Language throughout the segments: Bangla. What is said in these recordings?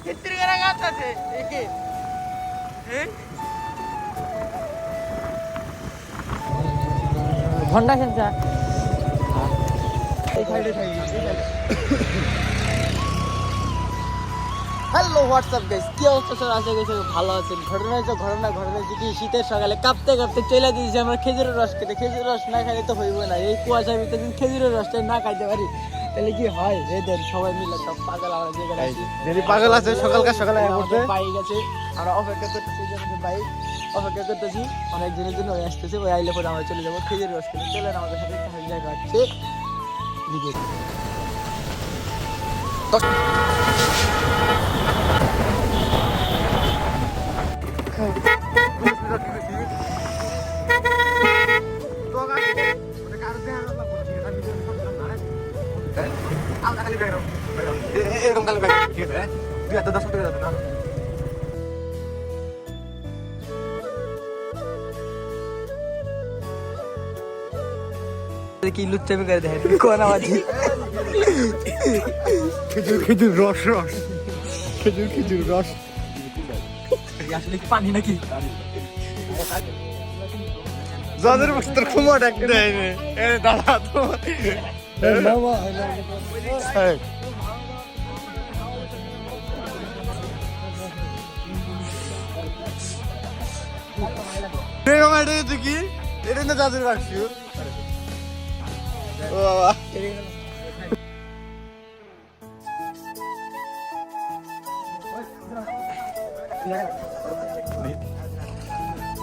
চিত্রকরা গাছ আছে একে ঘন্টা খেলছা হ্যালো হোয়াটসঅ্যাপ গাইস কি অবস্থা স্যার আশা করি ভালো আছেন ঘটনা হচ্ছে কি শীতের সকালে কাঁপতে চলে দিয়েছি আমরা খেজুরের রস খেতে খেজুরের রস না খাইলে তো হইব না এই কুয়াশার ভিতরে খেজুরের রসটা না খাইতে পারি তাহলে কি হয় এই দেন সবাই মিলে সব পাগল আমরা যেখানে আছি যদি পাগল আছে সকালে বাইক আছে আমরা অপেক্ষা করতেছি বাইক অপেক্ষা করতেছি অনেকজনের জন্য হয়ে আসতেছে ওই আইলে পরে আমরা চলে যাবো খেজুরের রস খেতে চলেন আমাদের সাথে জায়গা হচ্ছে কি লুচ্চামি করে দেখেন কোন আওয়াজ খেজুর রস খেজুর রস আসলে কি পানি নাকি যাদের বস্তার কুমার একটা দাঁড়া তো কি এটা না যাদের রাখছি ও বাবা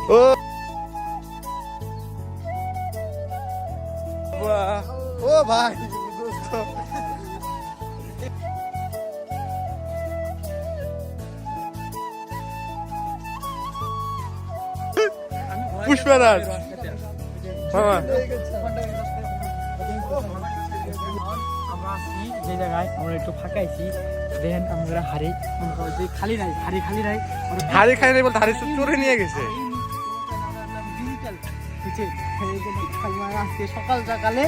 ও ও ভাই দোস্ত পুষ্পরাজ হ্যাঁ যে জায়গায় আমরা একটু ফাঁকাইছি দেখেন আমরা খালি নাই হাড়ি খাই নাই বলতে হাড়ি চোরে নিয়ে গেছে আজকে সকাল সকালে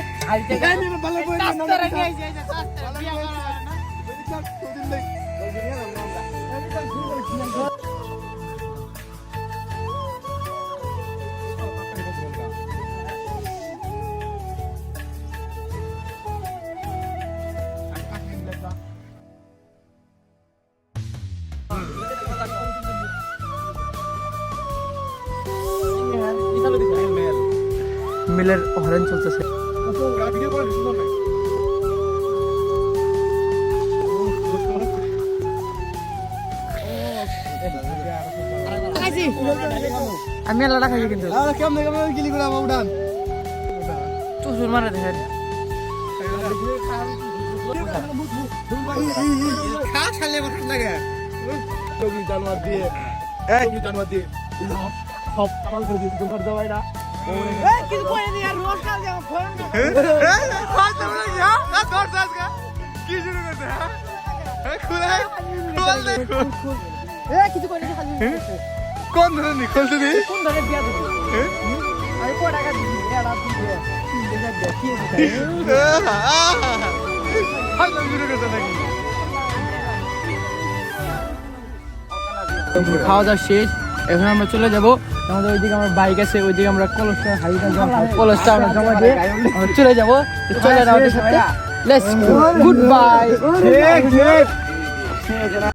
মিলের হরেন চলতেছে আমি আলাদা খাই কিন্তু চুষুর মারে দেখেন কোন ধরনের খুলতে দিই কোন ধরনের বিয়া দিবি আমি কত টাকা দিবি এটা দিবি 3000 খাওয়া দাওয়া শেষ এখন আমরা চলে যাবো আমাদের ওইদিকে আমার বাইক আছে ওইদিকে আমরা কলসটা আমরা জমা দিয়ে আমরা চলে যাবো চলে যাওয়ার সাথে লেটস গুড বাই